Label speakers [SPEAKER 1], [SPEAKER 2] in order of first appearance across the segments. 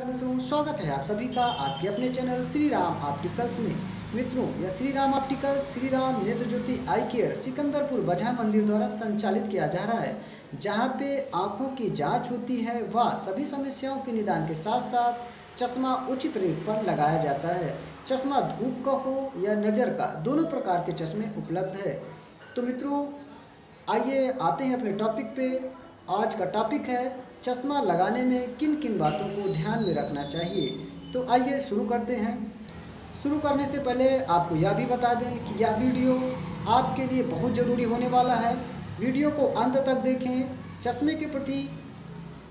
[SPEAKER 1] मित्रों, स्वागत है आप सभी का आपके अपने चैनल श्री राम ऑप्टिकल्स में। मित्रों, यह श्री राम ऑप्टिकल्स श्री राम नेत्र ज्योति आई केयर सिकंदरपुर बजहा मंदिर द्वारा संचालित किया जा रहा है, जहां पे आंखों की जांच होती है व सभी समस्याओं के निदान के साथ साथ चश्मा उचित रेट पर लगाया जाता है। चश्मा धूप का हो या नज़र का, दोनों प्रकार के चश्मे उपलब्ध है। तो मित्रों, आइए आते हैं अपने टॉपिक पे। आज का टॉपिक है चश्मा लगाने में किन किन बातों को ध्यान में रखना चाहिए। तो आइए शुरू करते हैं। शुरू करने से पहले आपको यह भी बता दें कि यह वीडियो आपके लिए बहुत ज़रूरी होने वाला है। वीडियो को अंत तक देखें। चश्मे के प्रति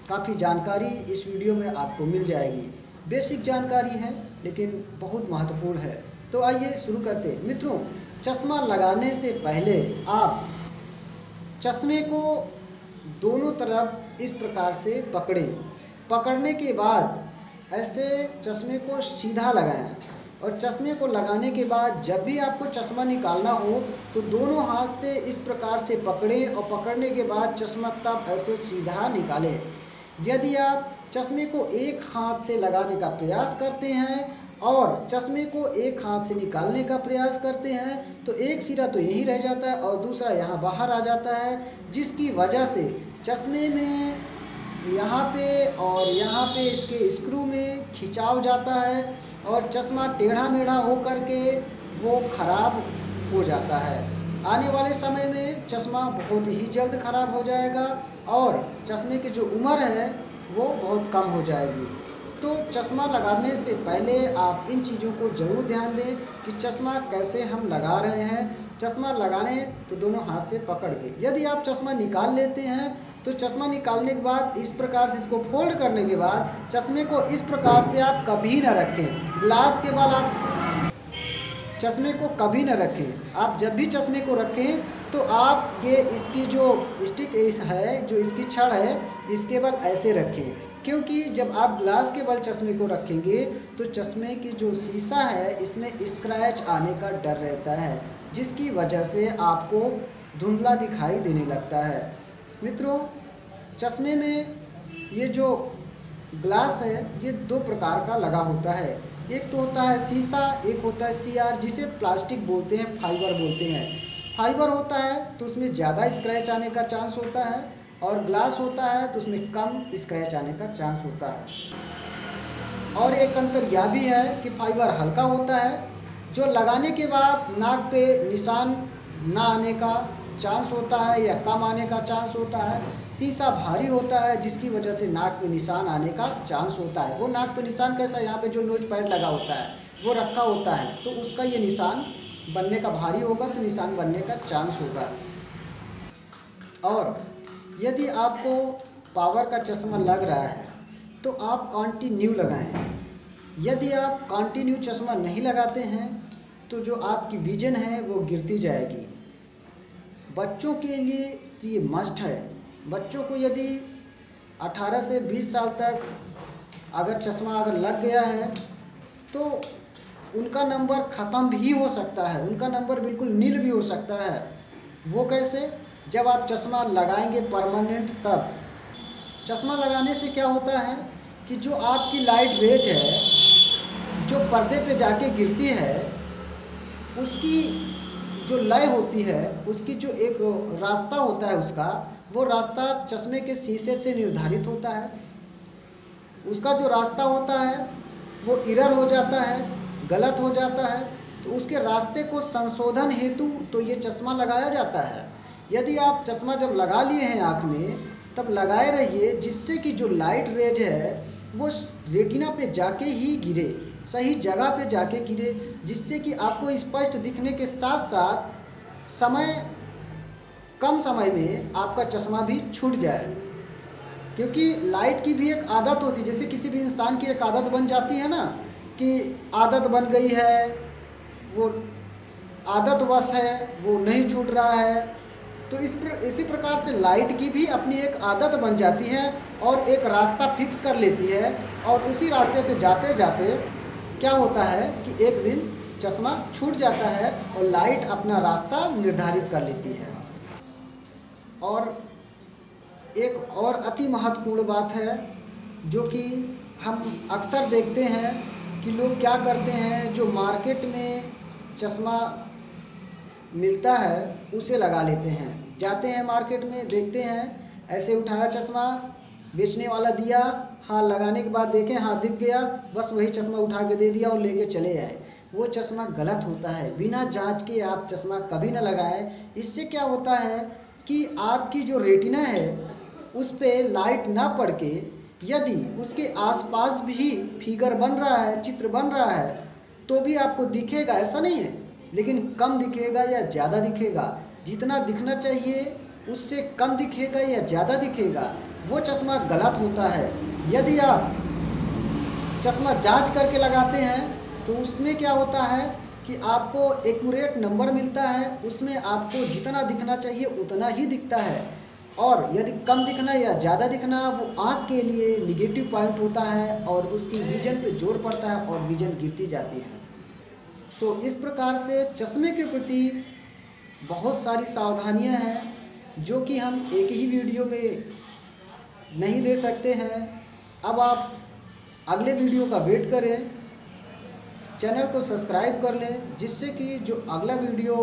[SPEAKER 1] काफ़ी जानकारी इस वीडियो में आपको मिल जाएगी। बेसिक जानकारी है लेकिन बहुत महत्वपूर्ण है। तो आइए शुरू करते हैं। मित्रों, चश्मा लगाने से पहले आप चश्मे को दोनों तरफ इस प्रकार से पकड़ें। पकड़ने के बाद ऐसे चश्मे को सीधा लगाएं और चश्मे को लगाने के बाद जब भी आपको चश्मा निकालना हो तो दोनों हाथ से इस प्रकार से पकड़ें और पकड़ने के बाद चश्मा तब ऐसे सीधा निकालें। यदि आप चश्मे को एक हाथ से लगाने का प्रयास करते हैं और चश्मे को एक हाथ से निकालने का प्रयास करते हैं तो एक सिरा तो यही रह जाता है और दूसरा यहाँ बाहर आ जाता है, जिसकी वजह से चश्मे में यहाँ पे और यहाँ पे इसके स्क्रू में खिंचाव जाता है और चश्मा टेढ़ा मेढ़ा हो कर के वो ख़राब हो जाता है। आने वाले समय में चश्मा बहुत ही जल्द ख़राब हो जाएगा और चश्मे की जो उम्र है वो बहुत कम हो जाएगी। तो चश्मा लगाने से पहले आप इन चीज़ों को ज़रूर ध्यान दें कि चश्मा कैसे हम लगा रहे हैं। चश्मा लगाने तो दोनों हाथ से पकड़ के, यदि आप चश्मा निकाल लेते हैं तो चश्मा निकालने के बाद इस प्रकार से इसको फोल्ड करने के बाद चश्मे को इस प्रकार से आप कभी ना रखें। ग्लास के बाद आप चश्मे को कभी ना रखें। आप जब भी चश्मे को रखें तो आप ये इसकी जो स्टिक है, जो इसकी छड़ है, इसके बल ऐसे रखें, क्योंकि जब आप ग्लास के बल चश्मे को रखेंगे तो चश्मे की जो शीशा है इसमें स्क्रैच आने का डर रहता है, जिसकी वजह से आपको धुंधला दिखाई देने लगता है। मित्रों, चश्मे में ये जो ग्लास है ये दो प्रकार का लगा होता है। एक तो होता है शीशा, एक होता है CR, जिसे प्लास्टिक बोलते हैं, फाइबर बोलते हैं। फाइबर होता है तो उसमें ज़्यादा स्क्रैच आने का चांस होता है और ग्लास होता है तो उसमें कम स्क्रैच आने का चांस होता है। और एक अंतर यह भी है कि फाइबर हल्का होता है, जो लगाने के बाद नाक पे निशान ना आने का चांस होता है या कम आने का चांस होता है। शीशा भारी होता है, जिसकी वजह से नाक पे निशान आने का चांस होता है। वो नाक पे निशान कैसा, यहाँ पे जो नोज पैड लगा होता है वो रखा होता है तो उसका ये निशान बनने का भारी होगा तो निशान बनने का चांस होगा। और यदि आपको पावर का चश्मा लग रहा है तो आप कंटिन्यू लगाएं। यदि आप कंटिन्यू चश्मा नहीं लगाते हैं तो जो आपकी विजन है वो गिरती जाएगी। बच्चों के लिए तो ये मस्ट है। बच्चों को यदि 18 से 20 साल तक अगर चश्मा अगर लग गया है तो उनका नंबर ख़त्म भी हो सकता है, उनका नंबर बिल्कुल नील भी हो सकता है। वो कैसे? जब आप चश्मा लगाएंगे परमानेंट तब। चश्मा लगाने से क्या होता है कि जो आपकी लाइट रेज है जो पर्दे पे जाके गिरती है, उसकी जो लय होती है, उसकी जो एक रास्ता होता है उसका, वो रास्ता चश्मे के शीशे से निर्धारित होता है। उसका जो रास्ता होता है वो इरर हो जाता है, गलत हो जाता है, तो उसके रास्ते को संशोधन हेतु तो ये चश्मा लगाया जाता है। यदि आप चश्मा जब लगा लिए हैं आँख में तब लगाए रहिए, जिससे कि जो लाइट रेज है वो रेटिना पे जाके ही गिरे, सही जगह पे जाके गिरे, जिससे कि आपको स्पष्ट दिखने के साथ साथ कम समय में आपका चश्मा भी छूट जाए। क्योंकि लाइट की भी एक आदत होती है, जैसे किसी भी इंसान की एक आदत बन जाती है ना, कि आदत बन गई है, वो आदतवश है, वो नहीं छूट रहा है। तो इसी प्रकार से लाइट की भी अपनी एक आदत बन जाती है और एक रास्ता फिक्स कर लेती है, और उसी रास्ते से जाते जाते क्या होता है कि एक दिन चश्मा छूट जाता है और लाइट अपना रास्ता निर्धारित कर लेती है। और एक और अति महत्वपूर्ण बात है जो कि हम अक्सर देखते हैं कि लोग क्या करते हैं, जो मार्केट में चश्मा मिलता है उसे लगा लेते हैं। जाते हैं मार्केट में, देखते हैं, ऐसे उठाया चश्मा, बेचने वाला दिया, हाँ लगाने के बाद देखें हाँ दिख गया, बस वही चश्मा उठा के दे दिया और लेके चले आए। वो चश्मा गलत होता है। बिना जांच के आप चश्मा कभी ना लगाएं। इससे क्या होता है कि आपकी जो रेटिना है उस पर लाइट ना पड़ के यदि उसके आसपास भी फिगर बन रहा है, चित्र बन रहा है, तो भी आपको दिखेगा, ऐसा नहीं है, लेकिन कम दिखेगा या ज़्यादा दिखेगा। जितना दिखना चाहिए उससे कम दिखेगा या ज़्यादा दिखेगा, वो चश्मा गलत होता है। यदि आप चश्मा जांच करके लगाते हैं तो उसमें क्या होता है कि आपको एक्यूरेट नंबर मिलता है, उसमें आपको जितना दिखना चाहिए उतना ही दिखता है। और यदि कम दिखना या ज़्यादा दिखना वो आँख के लिए निगेटिव पॉइंट होता है और उसकी विजन पे जोर पड़ता है और विजन गिरती जाती है। तो इस प्रकार से चश्मे के प्रति बहुत सारी सावधानियां हैं जो कि हम एक ही वीडियो में नहीं दे सकते हैं। अब आप अगले वीडियो का वेट करें, चैनल को सब्सक्राइब कर लें, जिससे कि जो अगला वीडियो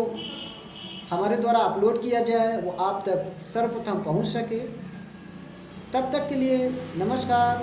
[SPEAKER 1] हमारे द्वारा अपलोड किया जाए वो आप तक सर्वप्रथम पहुंच सके। तब तक के लिए नमस्कार।